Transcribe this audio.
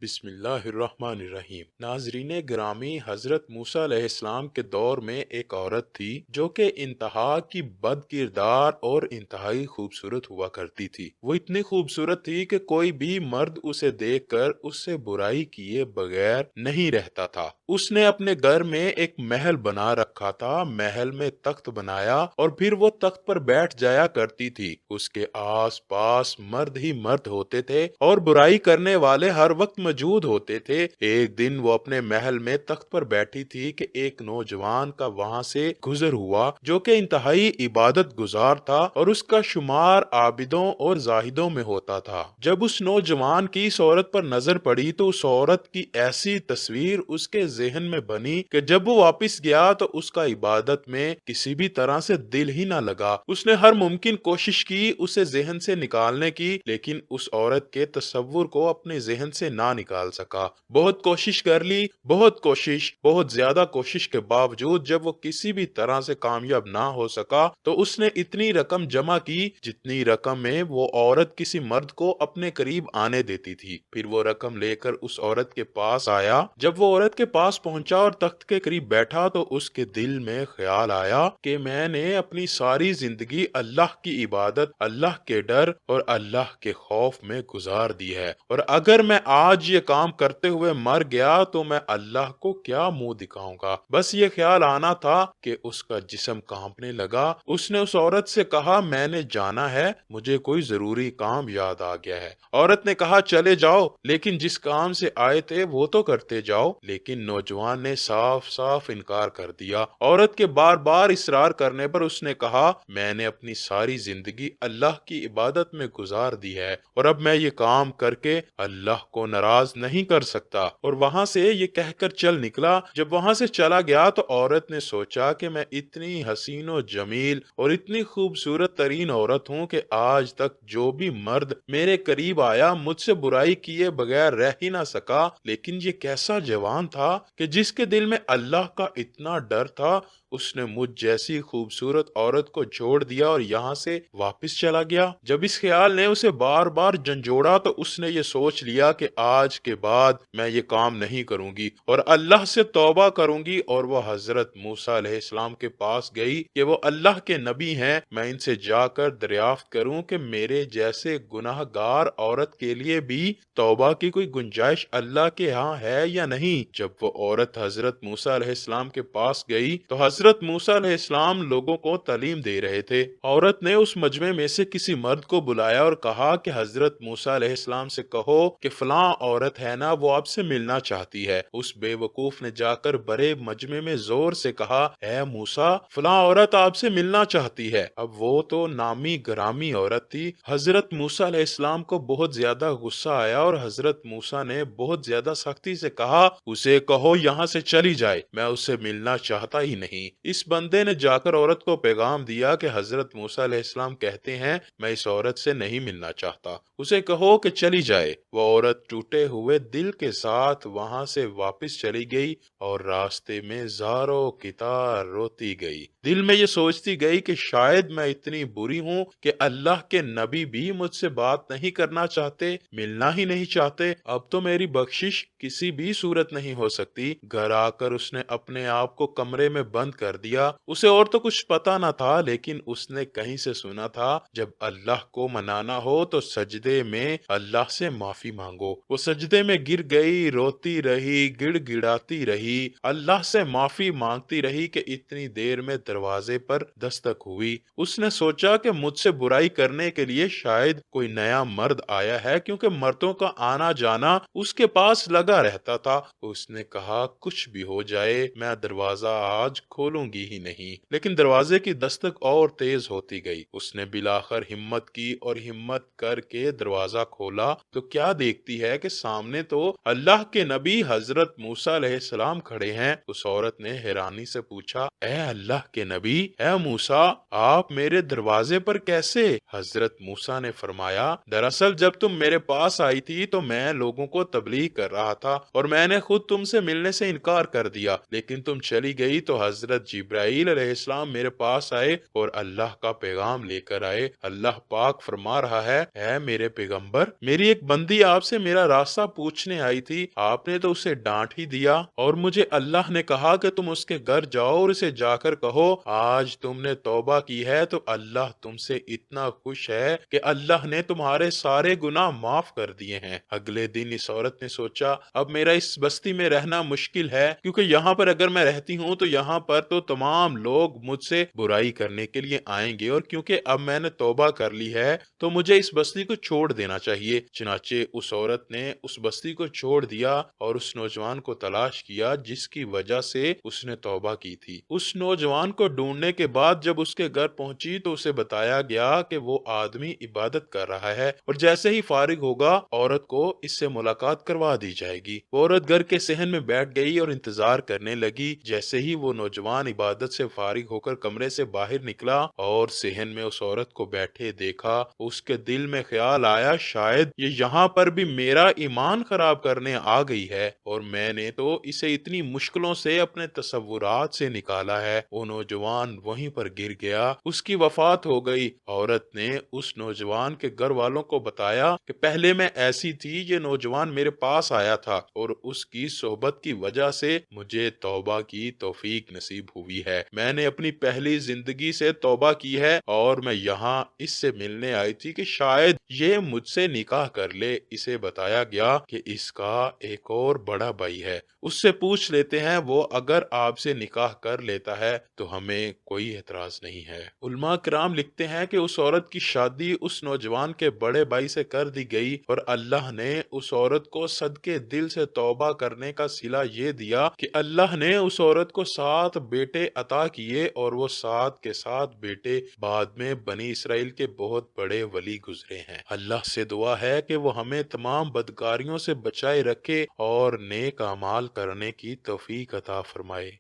بسم اللہ الرحمن الرحیم۔ ناظرین گرامی، حضرت موسیٰ علیہ السلام کے دور میں ایک عورت تھی جو کہ انتہا کی بد کردار اور انتہائی خوبصورت ہوا کرتی تھی۔ وہ اتنی خوبصورت تھی کہ کوئی بھی مرد اسے دیکھ کر اس سے برائی کیے بغیر نہیں رہتا تھا۔ اس نے اپنے گھر میں ایک محل بنا رکھا تھا، محل میں تخت بنایا اور پھر وہ تخت پر بیٹھ جایا کرتی تھی۔ اس کے آس پاس مرد ہی مرد ہوتے تھے اور برائی کرنے والے ہر وقت موجود ہوتے تھے۔ ایک دن وہ اپنے محل میں تخت پر بیٹھی تھی کہ ایک نوجوان کا وہاں سے گزر ہوا جو کہ انتہائی عبادت گزار تھا اور اس کا شمار عابدوں اور زاہدوں میں ہوتا تھا۔ جب اس نوجوان کی اس عورت پر نظر پڑی تو اس عورت کی ایسی تصویر اس کے ذہن میں بنی کہ جب وہ واپس گیا تو اس کا عبادت میں کسی بھی طرح سے دل ہی نہ لگا۔ اس نے ہر ممکن کوشش کی اسے ذہن سے نکالنے کی، لیکن اس عورت کے تصور کو اپنے ذہن سے نہ نکال سکا۔ بہت کوشش کر لی، بہت زیادہ کوشش کے باوجود جب وہ کسی بھی طرح سے کامیاب نہ ہو سکا تو اس نے اتنی رقم جمع کی جتنی رقم میں وہ عورت کسی مرد کو اپنے قریب آنے دیتی تھی۔ پھر وہ رقم لے کر اس عورت کے پاس آیا۔ جب وہ عورت کے پاس پہنچا اور تخت کے قریب بیٹھا تو اس کے دل میں خیال آیا کہ میں نے اپنی ساری زندگی اللہ کی عبادت، اللہ کے ڈر اور اللہ کے خوف میں گزار دی ہے، اور اگر میں آج یہ کام کرتے ہوئے مر گیا تو میں اللہ کو کیا منہ دکھاؤں گا۔ بس یہ خیال آنا تھا کہ اس کا جسم کانپنے لگا۔ اس نے اس عورت سے کہا، میں نے جانا ہے، مجھے کوئی ضروری کام یاد آ گیا ہے۔ عورت نے کہا، چلے جاؤ، لیکن جس کام سے آئے تھے وہ تو کرتے جاؤ۔ لیکن نوجوان نے صاف صاف انکار کر دیا۔ عورت کے بار بار اصرار کرنے پر اس نے کہا، میں نے اپنی ساری زندگی اللہ کی عبادت میں گزار دی ہے اور اب میں یہ کام کر کے اللہ کو ناراض نہیں کر سکتا، اور وہاں سے یہ کہہ کر چل نکلا۔ جب وہاں سے چلا گیا تو عورت نے سوچا کہ میں اتنی حسین و جمیل اور اتنی خوبصورت ترین عورت ہوں کہ آج تک جو بھی مرد میرے قریب آیا مجھ سے برائی کیے بغیر رہ ہی نہ سکا، لیکن یہ کیسا جوان تھا کہ جس کے دل میں اللہ کا اتنا ڈر تھا، اس نے مجھ جیسی خوبصورت عورت کو چھوڑ دیا اور یہاں سے واپس چلا گیا۔ جب اس خیال نے اسے بار بار جھنجھوڑا تو اس نے یہ سوچ لیا کہ آج کے بعد میں یہ کام نہیں کروں گی اور اللہ سے توبہ کروں گی، اور وہ حضرت موسیٰ علیہ السلام کے پاس گئی کہ وہ اللہ کے نبی ہیں، میں ان سے جا کر دریافت کروں کہ میرے جیسے گناہ گار عورت کے لیے بھی توبہ کی کوئی گنجائش اللہ کے ہاں ہے یا نہیں۔ جب وہ عورت حضرت موسیٰ علیہ السلام کے پاس گئی تو حضرت موسیٰ علیہ السلام لوگوں کو تعلیم دے رہے تھے۔ عورت نے اس مجمع میں سے کسی مرد کو بلایا اور کہا کہ حضرت موسیٰ علیہ السلام سے کہو کہ فلاں عورت ہے نا، وہ آپ سے ملنا چاہتی ہے۔ اس بے وقوف نے جا کر بڑے مجمع میں زور سے کہا، اے موسیٰ، فلاں عورت آپ سے ملنا چاہتی ہے۔ اب وہ تو نامی گرامی عورت تھی۔ حضرت موسیٰ علیہ السلام کو بہت زیادہ غصہ آیا اور حضرت موسیٰ نے بہت زیادہ سختی سے کہا، اسے کہو یہاں سے چلی جائے، میں اسے ملنا چاہتا ہی نہیں۔ اس بندے نے جا کر عورت کو پیغام دیا کہ حضرت موسیٰ علیہ السلام کہتے ہیں میں اس عورت سے نہیں ملنا چاہتا، اسے کہو کہ چلی جائے۔ وہ عورت ٹوٹے ہوئے دل کے ساتھ وہاں سے واپس چلی گئی اور راستے میں زاروں کی طرح روتی گئی، دل میں یہ سوچتی گئی کہ شاید میں اتنی بری ہوں کہ اللہ کے نبی بھی مجھ سے بات نہیں کرنا چاہتے، ملنا ہی نہیں چاہتے، اب تو میری بخشش کسی بھی صورت نہیں ہو سکتی۔ گھر آ کر اس نے اپنے آپ کو کمرے میں بند کر دیا۔ اسے اور تو کچھ پتا نہ تھا، لیکن اس نے کہیں سے سنا تھا جب اللہ کو منانا ہو تو سجدے میں اللہ سے معافی مانگو۔ وہ سجدے میں گر گئی، روتی رہی، گڑ گڑاتی رہی، اللہ سے معافی مانگتی رہی کہ اتنی دیر میں دروازے پر دستک ہوئی۔ اس نے سوچا کہ مجھ سے برائی کرنے کے لیے شاید کوئی نیا مرد آیا ہے، کیونکہ مردوں کا آنا جانا اس کے پاس لگا رہتا تھا۔ اس نے کہا، کچھ بھی ہو جائے میں دروازہ آج کھولوں گی ہی نہیں، لیکن دروازے کی دستک اور تیز ہوتی گئی۔ اس نے بلاخر ہمت کی اور ہمت کر کے دروازہ کھولا تو کیا دیکھتی ہے کہ سامنے تو اللہ کے نبی حضرت موسیٰ علیہ السلام کھڑے ہیں۔ اس عورت نے حیرانی سے پوچھا، اے اللہ کے نبی، اے موسیٰ، آپ میرے دروازے پر کیسے؟ حضرت موسیٰ نے فرمایا، دراصل جب تم میرے پاس آئی تھی تو میں لوگوں کو تبلیغ کر رہا تھا اور میں نے خود تم سے ملنے سے انکار کر دیا، لیکن تم چلی گئی تو حضرت حضرت جبرائیل علیہ السلام میرے پاس آئے اور اللہ کا پیغام لے کر آئے۔ اللہ پاک فرما رہا ہے، اے میرے پیغمبر، میری ایک بندی آپ سے میرا راستہ پوچھنے آئی تھی، آپ نے تو اسے ڈانٹ ہی دیا، اور مجھے اللہ نے کہا کہ تم اس کے گھر جاؤ اور اسے جا کر کہو آج تم نے توبہ کی ہے تو اللہ تم سے اتنا خوش ہے کہ اللہ نے تمہارے سارے گناہ معاف کر دیے ہیں۔ اگلے دن اس عورت نے سوچا اب میرا اس بستی میں رہنا مشکل ہے، کیونکہ یہاں پر اگر میں رہتی ہوں تو یہاں پر تو تمام لوگ مجھ سے برائی کرنے کے لیے آئیں گے، اور کیونکہ اب میں نے توبہ کر لی ہے تو مجھے اس بستی کو چھوڑ دینا چاہیے۔ چنانچہ اس عورت نے اس بستی کو چھوڑ دیا اور اس نوجوان کو تلاش کیا جس کی وجہ سے اس نے توبہ کی تھی۔ اس نوجوان کو ڈھونڈنے کے بعد جب اس کے گھر پہنچی تو اسے بتایا گیا کہ وہ آدمی عبادت کر رہا ہے، اور جیسے ہی فارغ ہوگا عورت کو اس سے ملاقات کروا دی جائے گی۔ وہ عورت گھر کے صحن میں بیٹھ گئی اور انتظار کرنے لگی۔ جیسے ہی وہ نوجوان عبادت سے فارغ ہو کر کمرے سے باہر نکلا اور صحن میں اس عورت کو بیٹھے دیکھا، اس کے دل میں خیال آیا شاید یہ یہاں پر بھی میرا ایمان خراب کرنے آ گئی ہے، اور میں نے تو اسے اتنی مشکلوں سے اپنے تصورات سے نکالا ہے۔ وہ نوجوان وہیں پر گر گیا، اس کی وفات ہو گئی۔ عورت نے اس نوجوان کے گھر والوں کو بتایا کہ پہلے میں ایسی تھی، یہ نوجوان میرے پاس آیا تھا اور اس کی صحبت کی وجہ سے مجھے توبہ کی توفیق نصیب ہوئی ہے۔ میں نے اپنی پہلی زندگی سے توبہ کی ہے اور میں یہاں اس سے ملنے آئی تھی کہ شاید یہ مجھ سے نکاح کر لے۔ اسے بتایا گیا کہ اس کا ایک اور بڑا بھائی ہے، اس سے پوچھ لیتے ہیں، وہ اگر آپ سے نکاح کر لیتا ہے تو ہمیں کوئی اعتراض نہیں ہے۔ علماء کرام لکھتے ہیں کہ اس عورت کی شادی اس نوجوان کے بڑے بھائی سے کر دی گئی، اور اللہ نے اس عورت کو صدقے دل سے توبہ کرنے کا صلہ یہ دیا کہ اللہ نے اس عورت کو 7 بیٹے عطا کیے، اور وہ 7 کے 7 بیٹے بعد میں بنی اسرائیل کے بہت بڑے ولی گزرے ہیں۔ اللہ سے دعا ہے کہ وہ ہمیں تمام بدکاریوں سے بچائے رکھے اور نیک اعمال کرنے کی توفیق عطا فرمائے۔